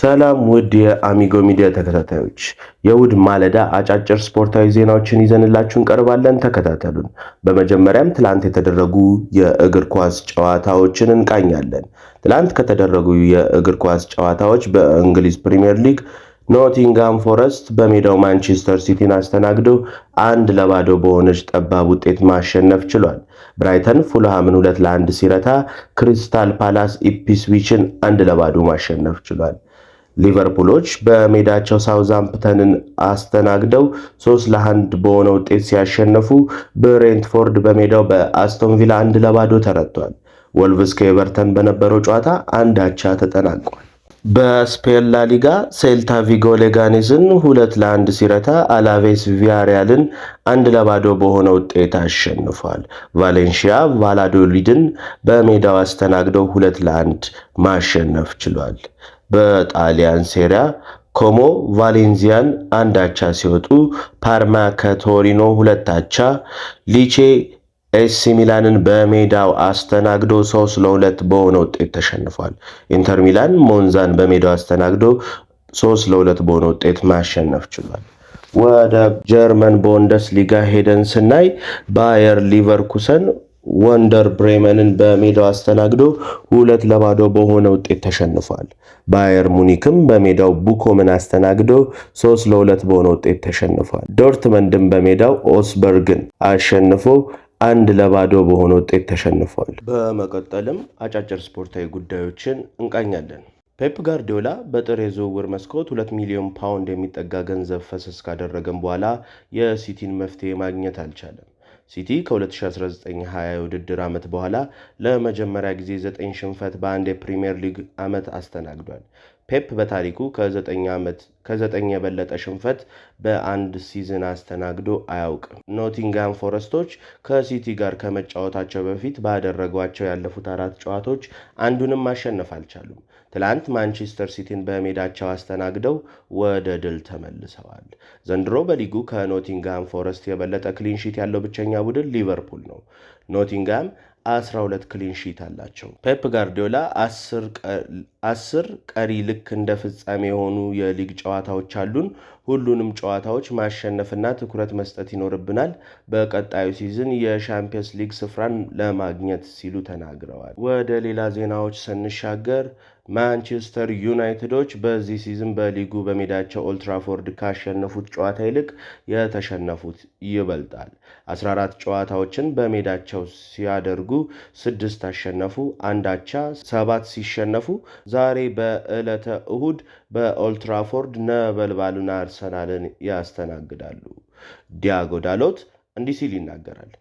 ሰላም ውድ የአሚጎ ሚዲያ ተከታታዮች፣ የእሁድ ማለዳ አጫጭር ስፖርታዊ ዜናዎችን ይዘንላችሁ እንቀርባለን። ተከታተሉን። በመጀመሪያም ትላንት የተደረጉ የእግር ኳስ ጨዋታዎችን እንቃኛለን። ትላንት ከተደረጉ የእግር ኳስ ጨዋታዎች በእንግሊዝ ፕሪሚየር ሊግ ኖቲንጋም ፎረስት በሜዳው ማንቸስተር ሲቲን አስተናግዶ 1-0 በሆነች ጠባብ ውጤት ማሸነፍ ችሏል። ብራይተን ፉልሃምን 2-1 ሲረታ፣ ክሪስታል ፓላስ ኢፕስዊችን 1-0 ማሸነፍ ችሏል። ሊቨርፑሎች በሜዳቸው ሳውዛምፕተንን አስተናግደው 3-1 በሆነ ውጤት ሲያሸነፉ፣ ብሬንትፎርድ በሜዳው በአስቶን ቪላ 1-0 ተረቷል። ወልቭስ ከኤቨርተን በነበረው ጨዋታ 1-1 ተጠናቋል። በስፔን ላሊጋ ሴልታ ቪጎ ሌጋኔስን 2-1 ሲረታ፣ አላቬስ ቪያሪያልን 1-0 በሆነ ውጤት አሸንፏል። ቫሌንሺያ ቫላዶሊድን በሜዳው አስተናግደው 2-1 ማሸነፍ ችሏል። በጣሊያን ሴሪያ ኮሞ ቫሌንዚያን 1-1 ሲወጡ፣ ፓርማ ከቶሪኖ 2-1፣ ሊቼ ኤሲ ሚላንን በሜዳው አስተናግዶ 3-2 በሆነ ውጤት ተሸንፏል። ኢንተር ሚላን ሞንዛን በሜዳው አስተናግዶ 3-2 በሆነ ውጤት ማሸነፍ ችሏል። ወደ ጀርመን ቡንደስሊጋ ሄደን ስናይ ባየር ሊቨርኩሰን ወንደር ብሬመንን በሜዳው አስተናግዶ 2-0 በሆነ ውጤት ተሸንፏል። ባየር ሙኒክም በሜዳው ቡኮምን አስተናግዶ 3-2 በሆነ ውጤት ተሸንፏል። ዶርትመንድም በሜዳው ኦስበርግን አሸንፎ 1-0 በሆነ ውጤት ተሸንፏል። በመቀጠልም አጫጭር ስፖርታዊ ጉዳዮችን እንቃኛለን። ፔፕ ጋርዲዮላ በጥር የዝውውር መስኮት 2 ሚሊዮን ፓውንድ የሚጠጋ ገንዘብ ፈሰስ ካደረገም በኋላ የሲቲን መፍትሄ ማግኘት አልቻለም። ሲቲ ከ2019-20 የውድድር ዓመት በኋላ ለመጀመሪያ ጊዜ 9 ሽንፈት በአንድ የፕሪሚየር ሊግ ዓመት አስተናግዷል። ፔፕ በታሪኩ ከ9 የበለጠ ሽንፈት በአንድ ሲዝን አስተናግዶ አያውቅም። ኖቲንጋም ፎረስቶች ከሲቲ ጋር ከመጫወታቸው በፊት ባደረጓቸው ያለፉት 4 ጨዋታዎች አንዱንም ማሸነፍ አልቻሉም። ትላንት ማንቸስተር ሲቲን በሜዳቸው አስተናግደው ወደ ድል ተመልሰዋል። ዘንድሮ በሊጉ ከኖቲንጋም ፎረስት የበለጠ ክሊንሺት ያለው ብቸኛ ቡድን ሊቨርፑል ነው። ኖቲንጋም 12 ክሊንሺት አላቸው። ፔፕ ጋርዲዮላ 10 ቀሪ ልክ እንደ ፍጻሜ የሆኑ የሊግ ጨዋታዎች አሉን። ሁሉንም ጨዋታዎች ማሸነፍና ትኩረት መስጠት ይኖርብናል። በቀጣዩ ሲዝን የሻምፒየንስ ሊግ ስፍራን ለማግኘት ሲሉ ተናግረዋል። ወደ ሌላ ዜናዎች ስንሻገር ማንቸስተር ዩናይትዶች በዚህ ሲዝን በሊጉ በሜዳቸው ኦልትራፎርድ ካሸነፉት ጨዋታ ይልቅ የተሸነፉት ይበልጣል። 14 ጨዋታዎችን በሜዳቸው ሲያደርጉ 6 አሸነፉ፣ 1 አቻ፣ 7 ሲሸነፉ ዛሬ በዕለተ እሁድ በኦልትራፎርድ ነበልባሉን አርሰናልን ያስተናግዳሉ። ዲያጎ ዳሎት እንዲህ ሲል ይናገራል።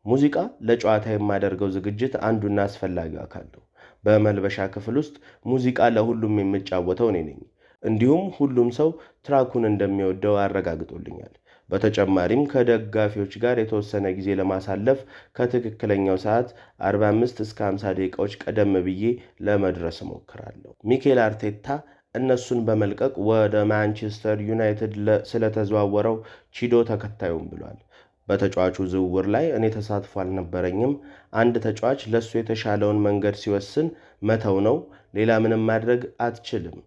ሙዚቃ ለጨዋታ የማደርገው ዝግጅት አንዱና አስፈላጊው አካል ነው። በመልበሻ ክፍል ውስጥ ሙዚቃ ለሁሉም የምጫወተው እኔ ነኝ። እንዲሁም ሁሉም ሰው ትራኩን እንደሚወደው አረጋግጦልኛል። በተጨማሪም ከደጋፊዎች ጋር የተወሰነ ጊዜ ለማሳለፍ ከትክክለኛው ሰዓት 45 እስከ 50 ደቂቃዎች ቀደም ብዬ ለመድረስ እሞክራለሁ። ሚኬል አርቴታ እነሱን በመልቀቅ ወደ ማንቸስተር ዩናይትድ ስለተዘዋወረው ቺዶ ተከታዩም ብሏል። በተጫዋቹ ዝውውር ላይ እኔ ተሳትፎ አልነበረኝም። አንድ ተጫዋች ለሱ የተሻለውን መንገድ ሲወስን መተው ነው። ሌላ ምንም ማድረግ አትችልም።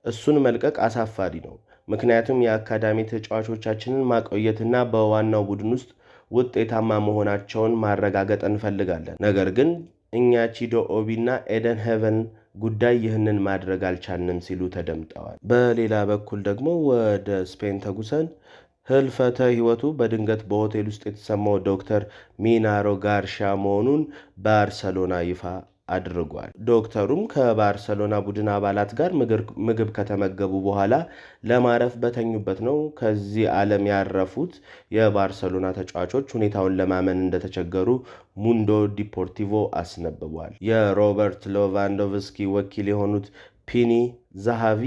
እሱን መልቀቅ አሳፋሪ ነው። ምክንያቱም የአካዳሚ ተጫዋቾቻችንን ማቆየትና በዋናው ቡድን ውስጥ ውጤታማ መሆናቸውን ማረጋገጥ እንፈልጋለን። ነገር ግን እኛ ቺዶ ኦቢና ኤደን ሄቨን ጉዳይ ይህንን ማድረግ አልቻልንም ሲሉ ተደምጠዋል። በሌላ በኩል ደግሞ ወደ ስፔን ተጉሰን ህልፈተ ህይወቱ በድንገት በሆቴል ውስጥ የተሰማው ዶክተር ሚናሮ ጋርሻ መሆኑን ባርሰሎና ይፋ አድርጓል። ዶክተሩም ከባርሰሎና ቡድን አባላት ጋር ምግብ ከተመገቡ በኋላ ለማረፍ በተኙበት ነው ከዚህ ዓለም ያረፉት። የባርሰሎና ተጫዋቾች ሁኔታውን ለማመን እንደተቸገሩ ሙንዶ ዲፖርቲቮ አስነብቧል። የሮበርት ሌቫንዶቭስኪ ወኪል የሆኑት ፒኒ ዛሃቪ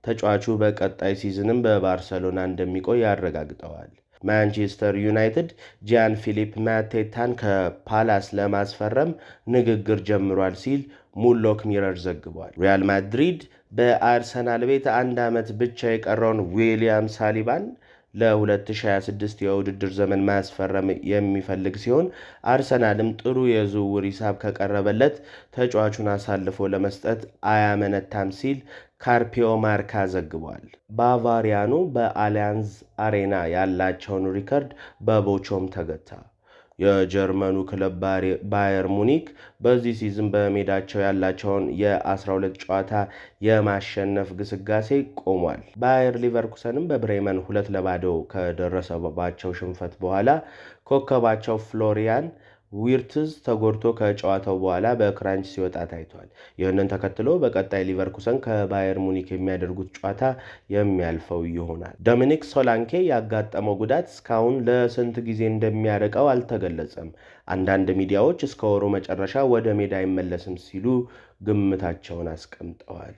ተጫዋቹ በቀጣይ ሲዝንም በባርሰሎና እንደሚቆይ ያረጋግጠዋል። ማንቸስተር ዩናይትድ ጂያን ፊሊፕ ማቴታን ከፓላስ ለማስፈረም ንግግር ጀምሯል ሲል ሙሎክ ሚረር ዘግቧል። ሪያል ማድሪድ በአርሰናል ቤት 1 ዓመት ብቻ የቀረውን ዊሊያም ሳሊባን ለ2026 የውድድር ዘመን ማስፈረም የሚፈልግ ሲሆን አርሰናልም ጥሩ የዝውውር ሂሳብ ከቀረበለት ተጫዋቹን አሳልፎ ለመስጠት አያመነታም ሲል ካርፒዮ ማርካ ዘግቧል። ባቫሪያኑ በአሊያንዝ አሬና ያላቸውን ሪከርድ በቦቾም ተገታ። የጀርመኑ ክለብ ባየር ሙኒክ በዚህ ሲዝን በሜዳቸው ያላቸውን የ12 ጨዋታ የማሸነፍ ግስጋሴ ቆሟል። ባየር ሊቨርኩሰንም በብሬመን 2-0 ከደረሰባቸው ሽንፈት በኋላ ኮከባቸው ፍሎሪያን ዊርትዝ ተጎድቶ ከጨዋታው በኋላ በክራንች ሲወጣ ታይቷል። ይህንን ተከትሎ በቀጣይ ሊቨርኩሰን ከባየር ሙኒክ የሚያደርጉት ጨዋታ የሚያልፈው ይሆናል። ዶሚኒክ ሶላንኬ ያጋጠመው ጉዳት እስካሁን ለስንት ጊዜ እንደሚያርቀው አልተገለጸም። አንዳንድ ሚዲያዎች እስከ ወሩ መጨረሻ ወደ ሜዳ አይመለስም ሲሉ ግምታቸውን አስቀምጠዋል።